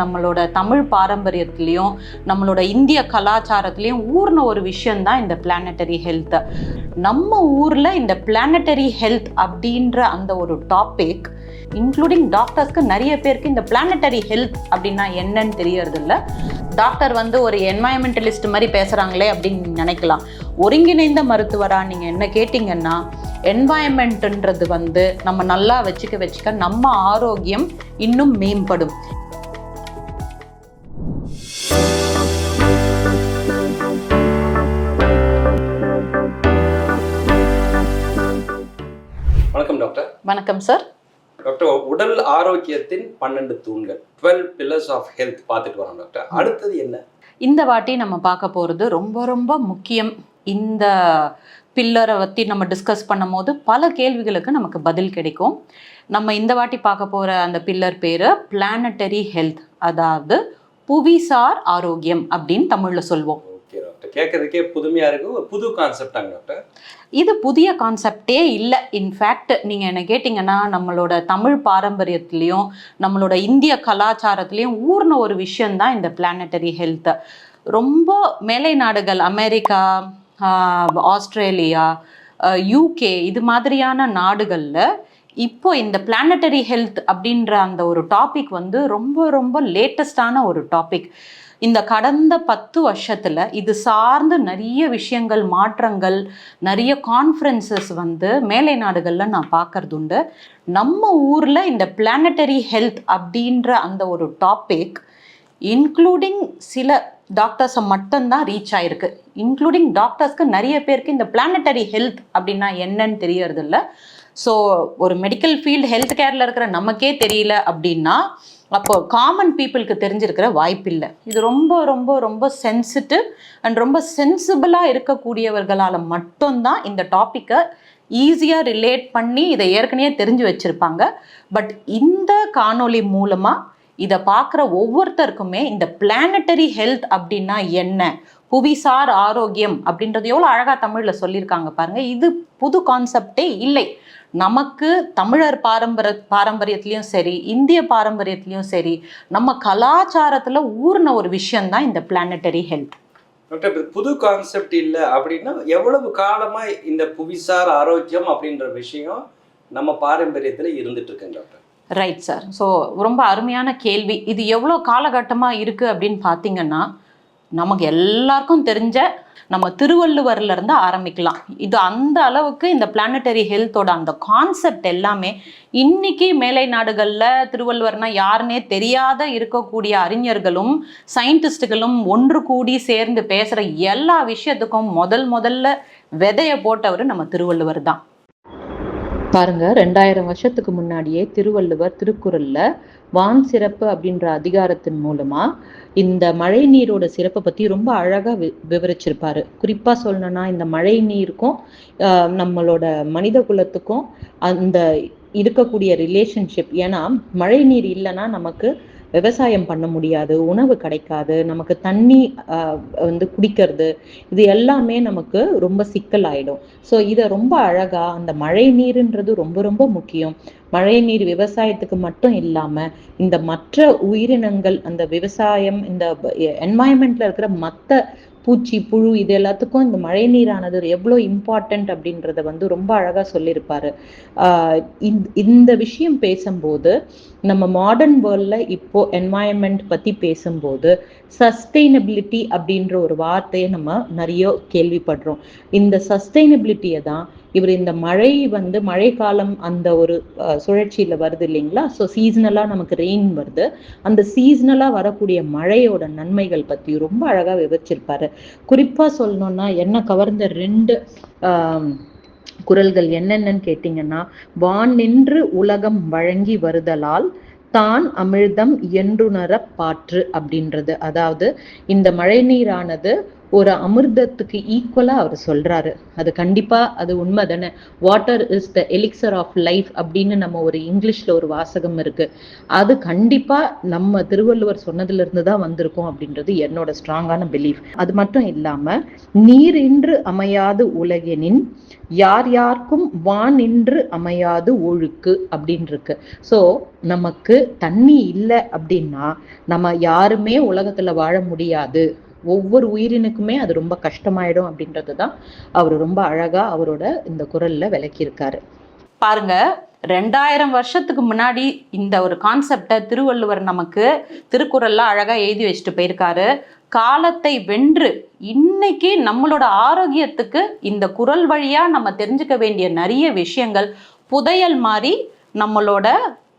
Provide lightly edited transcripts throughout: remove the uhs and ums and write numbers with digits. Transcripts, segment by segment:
நம்மளோட தமிழ் பாரம்பரியத்திலையும் நம்மளோட இந்திய கலாச்சாரத்திலையும் ஊர்ன ஒரு விஷயம்தான் இந்த பிளானட்டரி ஹெல்த். நம்ம ஊர்ல இந்த பிளானட்டரி ஹெல்த் அப்படின்ற அந்த ஒரு டாபிக் இன்க்ளூடிங் டாக்டர்ஸ்க்கு நிறைய பேருக்கு இந்த பிளானட்டரி ஹெல்த் அப்படின்னா என்னன்னு தெரியறது இல்லை. டாக்டர் ஒரு என்வாயன்மெண்டலிஸ்ட் மாதிரி பேசுகிறாங்களே அப்படின்னு நினைக்கலாம். ஒருங்கிணைந்த மருத்துவராக நீங்கள் என்ன கேட்டிங்கன்னா, என்வாயன்மெண்ட்ன்றது நம்ம நல்லா வச்சுக்க நம்ம ஆரோக்கியம் இன்னும் மேம்படும். வணக்கம் டாக்டர். வணக்கம் சார். டாக்டர், உடல் ஆரோக்கியத்தின் 12 தூண்கள் 12 pillars of health பார்த்துட்டு வரோம் டாக்டர். அடுத்தது என்ன? இந்த வாட்டி நம்ம பார்க்க போகிறது ரொம்ப ரொம்ப முக்கியம். இந்த பில்லரை பற்றி நம்ம டிஸ்கஸ் பண்ணும் போது பல கேள்விகளுக்கு நமக்கு பதில் கிடைக்கும். நம்ம இந்த வாட்டி பார்க்க போகிற அந்த பில்லர் பேர் பிளானட்டரி ஹெல்த், அதாவது புவிசார் ஆரோக்கியம் அப்படின்னு தமிழில் சொல்வோம். ஓகே டாக்டர், கேட்கறதுக்கே புதுமையாக இருக்கும். ஒரு புது கான்செப்டாங்க டாக்டர். இது புதிய கான்செப்டே இல்லை. இன்ஃபேக்ட் நீங்கள் என்ன கேட்டிங்கன்னா, நம்மளோட தமிழ் பாரம்பரியத்துலேயும் நம்மளோட இந்திய கலாச்சாரத்துலேயும் ஊர்ன ஒரு விஷயந்தான் இந்த பிளானட்டரி ஹெல்த். ரொம்ப மேலை நாடுகள், அமெரிக்கா, ஆஸ்திரேலியா, யூகே, இது மாதிரியான நாடுகளில் இப்போ இந்த பிளானட்டரி ஹெல்த் அப்படின்ற அந்த ஒரு டாபிக் ரொம்ப ரொம்ப லேட்டஸ்டான ஒரு டாபிக். இந்த கடந்த 10 வருஷத்தில் இது சார்ந்து நிறைய விஷயங்கள், மாற்றங்கள், நிறைய கான்ஃபரன்சஸ் மேலை நாடுகளில் நான் பார்க்கறது உண்டு. நம்ம ஊரில் இந்த பிளானட்டரி ஹெல்த் அப்படின்ற அந்த ஒரு டாபிக் இன்க்ளூடிங் சில டாக்டர்ஸை மட்டும்தான் ரீச் ஆயிருக்கு. இன்க்ளூடிங் டாக்டர்ஸ்க்கு நிறைய பேருக்கு இந்த பிளானட்டரி ஹெல்த் அப்படின்னா என்னன்னு தெரியறது இல்லை. ஸோ ஒரு மெடிக்கல் ஃபீல்டு, ஹெல்த் கேரில் இருக்கிற நமக்கே தெரியல அப்படின்னா அப்போ காமன் பீப்புளுக்கு தெரிஞ்சிருக்கிற வாய்ப்பில்லை. இது ரொம்ப ரொம்ப ரொம்ப சென்சிட்டிவ் அண்ட் ரொம்ப சென்சிபிளாக இருக்கக்கூடியவர்களால் மட்டும்தான் இந்த டாப்பிக்கை ஈஸியாக ரிலேட் பண்ணி இதை ஏற்கனவே தெரிஞ்சு வச்சுருப்பாங்க. பட் இந்த காணொளி மூலமாக இதை பார்க்குற ஒவ்வொருத்தருக்குமே இந்த பிளானட்டரி ஹெல்த் அப்படின்னா என்ன, புவிசார் ஆரோக்கியம் அப்படின்றது எவ்வளோ அழகாக தமிழில் சொல்லியிருக்காங்க பாருங்கள். இது புது கான்செப்டே இல்லை. நமக்கு தமிழர் பாரம்பரியத்துலேயும் சரி, இந்திய பாரம்பரியத்துலேயும் சரி, நம்ம கலாச்சாரத்தில் ஊர்ன ஒரு விஷயந்தான் இந்த பிளானட்டரி ஹெல்த். டாக்டர், புது கான்செப்ட் இல்லை அப்படின்னா எவ்வளவு காலமாக இந்த புவிசார் ஆரோக்கியம் அப்படின்ற விஷயம் நம்ம பாரம்பரியத்தில் இருந்துட்டு இருக்குங்க டாக்டர்? Right sir. ஸோ ரொம்ப அருமையான கேள்வி. இது எவ்வளோ காலகட்டமாக இருக்குது அப்படின்னு பார்த்தீங்கன்னா, நமக்கு எல்லாருக்கும் தெரிஞ்ச நம்ம திருவள்ளுவர்லேருந்து ஆரம்பிக்கலாம். இது அந்த அளவுக்கு இந்த பிளானட்டரி ஹெல்த்தோட அந்த கான்செப்ட் எல்லாமே இன்னைக்கு மேலை நாடுகளில் திருவள்ளுவர்னா யாருன்னே தெரியாத இருக்கக்கூடிய அறிஞர்களும் சயின்டிஸ்டுகளும் ஒன்று கூடி சேர்ந்து பேசுகிற எல்லா விஷயத்துக்கும் முதல்ல விதையை போட்டவர் நம்ம திருவள்ளுவர் தான். பாருங்க, 2000 வருஷத்துக்கு முன்னாடியே திருவள்ளுவர் திருக்குறள்ல வான் சிறப்பு அப்படின்ற அதிகாரத்தின் மூலமா இந்த மழை நீரோட சிறப்பை பத்தி ரொம்ப அழகா விவரிச்சிருப்பாரு. குறிப்பா சொல்லணும்னா, இந்த மழை நீருக்கும் நம்மளோட மனித குலத்துக்கும் அந்த இருக்கக்கூடிய ரிலேஷன்ஷிப். ஏன்னா மழை நீர் இல்லைன்னா நமக்கு விவசாயம் பண்ண முடியாது, உணவு கிடைக்காது, நமக்கு தண்ணி குடிக்கிறது, இது எல்லாமே நமக்கு ரொம்ப சிக்கல் ஆயிடும். ஸோ இதை ரொம்ப அழகா அந்த மழை நீருன்றது ரொம்ப ரொம்ப முக்கியம். மழை நீர் விவசாயத்துக்கு மட்டும் இல்லாம இந்த மற்ற உயிரினங்கள், அந்த விவசாயம், இந்த என்வாயன்மெண்ட்ல இருக்கிற மற்ற பூச்சி, புழு, இது எல்லாத்துக்கும் இந்த மழை நீரானது எவ்வளோ இம்பார்ட்டன்ட் அப்படின்றத ரொம்ப அழகா சொல்லியிருப்பாரு. இந்த விஷயம் பேசும்போது நம்ம மாடர்ன் வேர்ல்ட்ல இப்போ என்வாயன்மெண்ட் பத்தி பேசும்போது சஸ்டெயினபிலிட்டி அப்படின்ற ஒரு வார்த்தையை நம்ம நிறைய கேள்விப்படுறோம். இந்த சஸ்டெயினபிலிட்டியை தான் இவர் இந்த மழை காலம் அந்த ஒரு சுழற்சியில வருது இல்லைங்களா. ஸோ சீசனலா நமக்கு ரெயின் வருது. அந்த சீசனலா வரக்கூடிய மழையோட நன்மைகள் பத்தி ரொம்ப அழகா விவரிச்சிருப்பாரு. குறிப்பா சொல்லணும்னா என்ன கவர்ந்த 2 குறள்கள் என்னென்னு கேட்டீங்கன்னா, வான் நின்று உலகம் வழங்கி வருதலால் தான் அமிழ்தம் என்றுணர பாற்று அப்படின்றது. அதாவது இந்த மழை நீரானது ஒரு அமிர்தத்துக்கு ஈக்குவலா அவர் சொல்றாரு. அது கண்டிப்பா அது உண்மை தானே. Water is the elixir of life அப்படின்னு நம்ம ஒரு இங்கிலீஷ்ல ஒரு வாசகம் இருக்கு. அது கண்டிப்பா நம்ம திருவள்ளுவர் சொன்னதுல இருந்து தான் வந்திருக்கும் அப்படின்றது என்னோட ஸ்ட்ராங்கான பிலீஃப். அது மட்டும் இல்லாம நீர் இன்று அமையாது உலகெனின் யார் யாருக்கும் வான் இன்று அமையாது ஒழுக்கு அப்படின்னு இருக்கு. ஸோ நமக்கு தண்ணி இல்லை அப்படின்னா நம்ம யாருமே உலகத்துல வாழ முடியாது. ஒவ்வொரு உயிரினுக்குமே அது ரொம்ப கஷ்டமாயிடும் அப்படின்றது தான் அவர் ரொம்ப அழகா அவரோட இந்த குரல்ல விளக்கியிருக்காரு. பாருங்க, 2000 வருஷத்துக்கு முன்னாடி இந்த ஒரு கான்செப்டை திருவள்ளுவர் நமக்கு திருக்குறள்ல அழகா எழுதி வச்சுட்டு போயிருக்காரு. காலத்தை வென்று இன்னைக்கு நம்மளோட ஆரோக்கியத்துக்கு இந்த குறள் வழியா நம்ம தெரிஞ்சுக்க வேண்டிய நிறைய விஷயங்கள் புதையல் மாதிரி நம்மளோட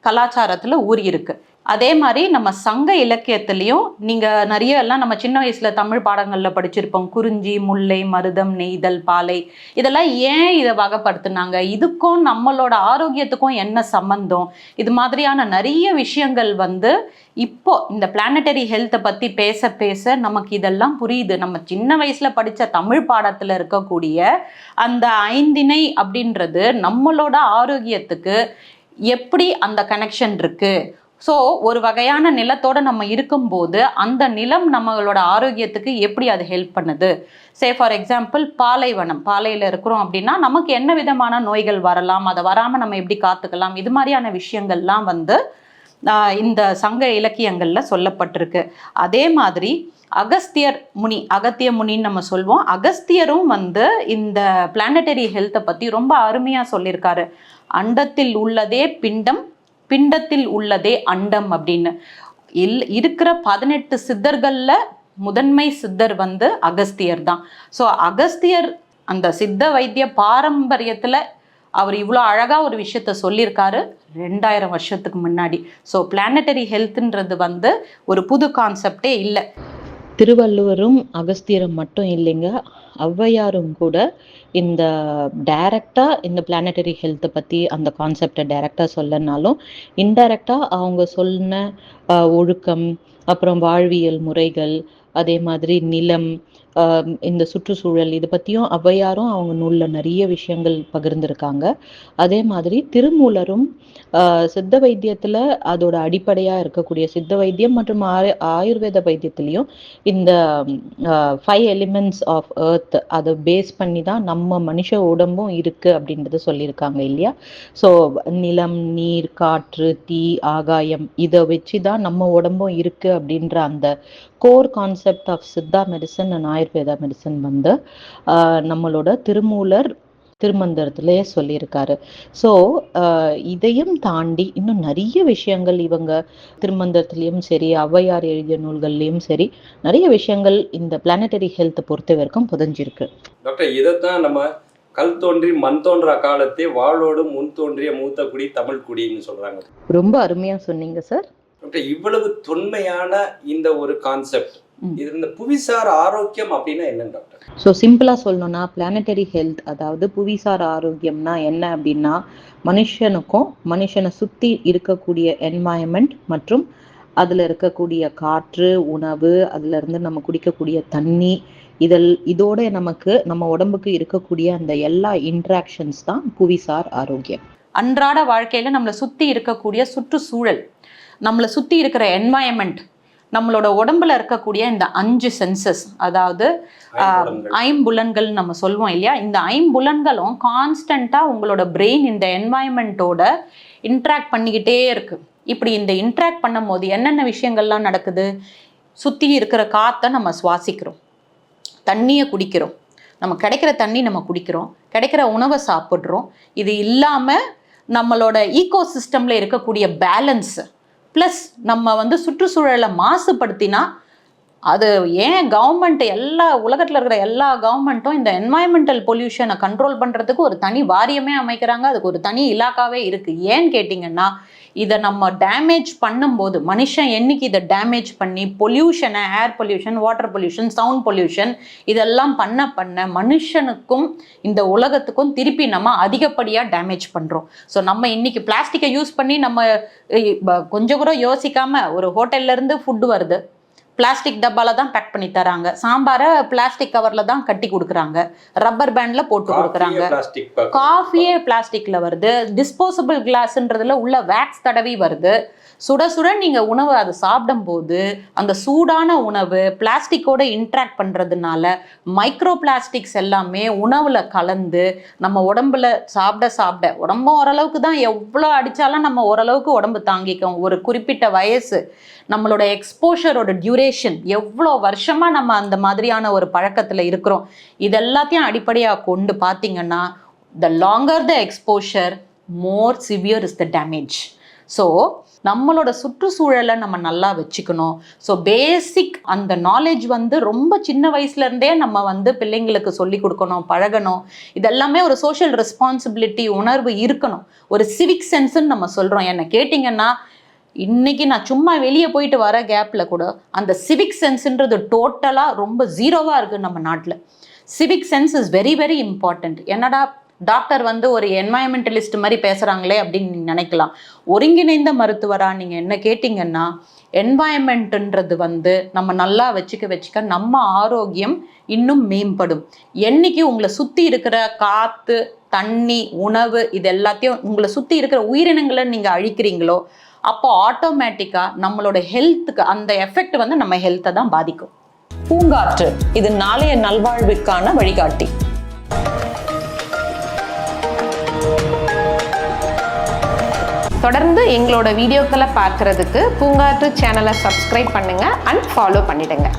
கலாச்சாரத்துல ஊறி இருக்கு. அதே மாதிரி நம்ம சங்க இலக்கியத்திலையும் நீங்க நிறைய எல்லாம் நம்ம சின்ன வயசுல தமிழ் பாடங்கள்ல படிச்சிருப்போம். குறிஞ்சி, முல்லை, மருதம், நெய்தல், பாலை, இதெல்லாம் ஏன் இதை வகைப்படுத்தினாங்க, இதுக்கும் நம்மளோட ஆரோக்கியத்துக்கும் என்ன சம்பந்தம், இது மாதிரியான நிறைய விஷயங்கள் இப்போ இந்த பிளானட்டரி ஹெல்த்தை பத்தி பேச பேச நமக்கு இதெல்லாம் புரியுது. நம்ம சின்ன வயசுல படிச்ச தமிழ் பாடத்துல இருக்கக்கூடிய அந்த ஐந்திணை அப்படின்றது நம்மளோட ஆரோக்கியத்துக்கு எப்படி அந்த கனெக்ஷன் இருக்கு. ஸோ ஒரு வகையான நிலத்தோட நம்ம இருக்கும்போது அந்த நிலம் நம்மளோட ஆரோக்கியத்துக்கு எப்படி அது ஹெல்ப் பண்ணுது. சே ஃபார் எக்ஸாம்பிள் பாலைவனம், பாலையில் இருக்கிறோம் அப்படின்னா நமக்கு என்ன விதமான நோய்கள் வரலாம், அதை வராமல் நம்ம எப்படி காத்துக்கலாம், இது மாதிரியான விஷயங்கள்லாம் இந்த சங்க இலக்கியங்கள்ல சொல்லப்பட்டிருக்கு. அதே மாதிரி அகஸ்தியர் முனி, அகத்திய முனின்னு நம்ம சொல்வோம். அகஸ்தியரும் இந்த பிளானட்டரி ஹெல்த்தை பத்தி ரொம்ப அருமையா சொல்லியிருக்காரு. அண்டத்தில் உள்ளதே பிண்டம், பிண்டத்தில் உள்ளதே அண்டம் அப்படின்னு. இருக்கிற 18 சித்தர்கள்ல முதன்மை சித்தர் அகஸ்தியர் தான். ஸோ அகஸ்தியர் அந்த சித்த வைத்திய பாரம்பரியத்துல அவர் இவ்வளோ அழகா ஒரு விஷயத்த சொல்லியிருக்காரு 2000 வருஷத்துக்கு முன்னாடி. ஸோ பிளானட்டரி ஹெல்த்ன்றது ஒரு புது கான்செப்டே இல்லை. திருவள்ளுவரும் அகஸ்தியரும் மட்டும் இல்லைங்க, ஔவையாரும் கூட இந்த டைரக்டா இந்த பிளானட்டரி ஹெல்த்தை பத்தி அந்த கான்செப்டை டைரக்டா சொல்லனாலும் இன்டைரக்டா அவங்க சொன்ன ஒழுக்கம், அப்புறம் வாழ்வியல் முறைகள், அதே மாதிரி நிலம், இந்த சுற்றுச்சூழல், இது பற்றியும் ஔவையாரும் அவங்க நூலில் நிறைய விஷயங்கள் பகிர்ந்திருக்காங்க. அதே மாதிரி திருமூலரும் சித்த வைத்தியத்தில் அதோட அடிப்படையாக இருக்கக்கூடிய சித்த வைத்தியம் மற்றும் ஆயுர்வேத வைத்தியத்திலையும் இந்த 5 எலிமெண்ட்ஸ் ஆஃப் எர்த் அதை பேஸ் பண்ணி தான் நம்ம மனுஷ உடம்பும் இருக்குது அப்படின்றத சொல்லியிருக்காங்க இல்லையா. ஸோ நிலம், நீர், காற்று, தீ, ஆகாயம், இதை வச்சு தான் நம்ம உடம்பும் இருக்குது அப்படின்ற அந்த core concept of Siddha medicine and Ayurveda medicine நம்மளோட திருமூலர் திருமந்திரத்திலே சொல்லியிருக்காரு. ஸோ இதையும் தாண்டி இன்னும் நிறைய விஷயங்கள் இவங்க திருமந்திரத்திலையும் சரி, ஔவையார் எழுதிய நூல்கள்லையும் சரி, நிறைய விஷயங்கள் இந்த பிளானட்டரி ஹெல்த்தை பொறுத்த வரைக்கும் புதஞ்சிருக்கு. டாக்டர், இதைத்தான் நம்ம கல் தோன்றி மண் தோன்றா காலத்தே வாளோடு முன் தோன்றிய மூத்த குடி தமிழ் குடின்னு சொல்றாங்க. ரொம்ப அருமையா சொன்னீங்க சார். டாக்டர், இவ்வளவு தொன்மையான இந்த ஒரு கான்செப்ட், இது இந்த புவிசார் ஆரோக்கியம் அப்படின்னா என்ன டாக்டர்? ஸோ சிம்பிளாக சொல்லணும்னா பிளானட்டரி ஹெல்த், அதாவது புவிசார் ஆரோக்கியம்னா என்ன அப்படின்னா மனுஷனுக்கும் மனுஷனை சுற்றி இருக்கக்கூடிய என்வாயன்மெண்ட் மற்றும் அதில் இருக்கக்கூடிய காற்று, உணவு, அதுலேருந்து நம்ம குடிக்கக்கூடிய தண்ணி, இதோட நமக்கு நம்ம உடம்புக்கு இருக்கக்கூடிய அந்த எல்லா இன்ட்ராக்ஷன்ஸ் தான் புவிசார் ஆரோக்கியம். அன்றாட வாழ்க்கையில் நம்மளை சுற்றி இருக்கக்கூடிய சுற்றுச்சூழல், நம்மளை சுற்றி இருக்கிற என்வாயன்மெண்ட், நம்மளோட உடம்புல இருக்கக்கூடிய இந்த 5 சென்சஸ், அதாவது ஐம்புலன்கள் நம்ம சொல்லுவோம் இல்லையா, இந்த ஐம்புலன்களும் கான்ஸ்டண்ட்டாக உங்களோட பிரெயின் இந்த என்வாயன்மெண்ட்டோட இன்ட்ராக்ட் பண்ணிக்கிட்டே இருக்கு. இப்படி இந்த இன்ட்ராக்ட் பண்ணும் போது என்னென்ன விஷயங்கள்லாம் நடக்குது? சுற்றி இருக்கிற காற்றை நம்ம சுவாசிக்கிறோம், தண்ணியை குடிக்கிறோம், நம்ம கிடைக்கிற தண்ணி நம்ம குடிக்கிறோம், கிடைக்கிற உணவை சாப்பிட்றோம். இது இல்லாமல் நம்மளோட ஈகோ சிஸ்டமில் இருக்கக்கூடிய பேலன்ஸு, ப்ளஸ் நம்ம சுற்றுச்சூழலை மாசுபடுத்தினா, அது ஏன் கவர்மெண்ட் எல்லா உலகத்தில் இருக்கிற எல்லா கவர்மெண்ட்டும் இந்த என்வாயன்மெண்டல் பொல்யூஷனை கண்ட்ரோல் பண்ணுறதுக்கு ஒரு தனி வாரியமே அமைக்கிறாங்க, அதுக்கு ஒரு தனி இலாக்காவே இருக்குது. ஏன்னு கேட்டிங்கன்னா, இதை நம்ம டேமேஜ் பண்ணும்போது, மனுஷன் என்னைக்கு இதை டேமேஜ் பண்ணி பொல்யூஷனை, air pollution, water pollution, sound pollution, இதெல்லாம் பண்ண மனுஷனுக்கும் இந்த உலகத்துக்கும் திருப்பி நம்ம அதிகப்படியாக டேமேஜ் பண்ணுறோம். ஸோ நம்ம இன்னைக்கு பிளாஸ்டிக்கை யூஸ் பண்ணி நம்ம கொஞ்சம் கூட யோசிக்காமல் ஒரு ஹோட்டல்லேருந்து ஃபுட்டு வருது, பிளாஸ்டிக் டப்பால தான் பேக் பண்ணி தராங்க, சாம்பாரை பிளாஸ்டிக் கவர்ல தான் கட்டி கொடுக்குறாங்க, ரப்பர் பேண்ட்ல போட்டு கொடுக்குறாங்க, காஃபியே பிளாஸ்டிக்ல வருது, டிஸ்போசபிள் கிளாஸ்ன்றதுல உள்ள வேக்ஸ் தடவி வருது. சுட சுட நீங்க உணவு அதை சாப்பிடும் போது அந்த சூடான உணவு பிளாஸ்டிக்கோட இன்ட்ராக்ட் பண்றதுனால மைக்ரோ பிளாஸ்டிக்ஸ் எல்லாமே உணவுல கலந்து நம்ம உடம்புல சாப்பிட உடம்பு ஓரளவுக்கு தான், எவ்வளோ அடிச்சாலும் நம்ம ஓரளவுக்கு உடம்பு தாங்கிக்கும். ஒரு குறிப்பிட்ட வயசு, நம்மளோட எக்ஸ்போஷரோட டியூரேஷன், எவ்வளோ வருஷமா நம்ம அந்த மாதிரியான ஒரு பழக்கத்துல இருக்கிறோம், இதெல்லாத்தையும் அடிப்படையாக கொண்டு பார்த்தீங்கன்னா the longer the exposure, more severe is the damage. So நம்மளோட சுற்றுச்சூழலை நம்ம நல்லா வச்சுக்கணும். ஸோ பேசிக் அந்த நாலேஜ் வந்து ரொம்ப சின்ன வயசுலேருந்தே நம்ம பிள்ளைங்களுக்கு சொல்லி கொடுக்கணும், பழகணும். இதெல்லாமே ஒரு சோஷியல் ரெஸ்பான்சிபிலிட்டி உணர்வு இருக்கணும், ஒரு சிவிக் சென்ஸ்ன்னு நம்ம சொல்கிறோம். என்ன கேட்டிங்கன்னா இன்னைக்கு நான் சும்மா வெளியே போயிட்டு வர கேப்பில் கூட அந்த சிவிக் சென்ஸ்ன்றது டோட்டலாக ரொம்ப ஜீரோவாக இருக்குது நம்ம நாட்டில். Civic sense is very very important. என்னடா டாக்டர் ஒரு என்வாயன்மெண்டலிஸ்ட் மாதிரி பேசுகிறாங்களே அப்படின்னு நீங்கள் நினைக்கலாம். ஒருங்கிணைந்த மருத்துவராக நீங்கள் என்ன கேட்டிங்கன்னா, என்வாயன்மெண்ட்டுன்றது நம்ம நல்லா வச்சுக்க நம்ம ஆரோக்கியம் இன்னும் மேம்படும். என்னைக்கு உங்களை சுற்றி இருக்கிற காற்று, தண்ணி, உணவு இது எல்லாத்தையும் உங்களை சுற்றி இருக்கிற உயிரினங்களை நீங்கள் அழிக்கிறீங்களோ அப்போ ஆட்டோமேட்டிக்காக நம்மளோட ஹெல்த்துக்கு அந்த எஃபெக்ட் நம்ம ஹெல்த்தை தான் பாதிக்கும். பூங்காற்று இது நாளைய நல்வாழ்வுக்கான வழிகாட்டி. தொடர்ந்து எங்களோட வீடியோக்களை பார்க்குறதுக்கு பூங்காற்று சேனலை சப்ஸ்கிரைப் பண்ணுங்கள் அண்ட் ஃபாலோ பண்ணிடுங்க.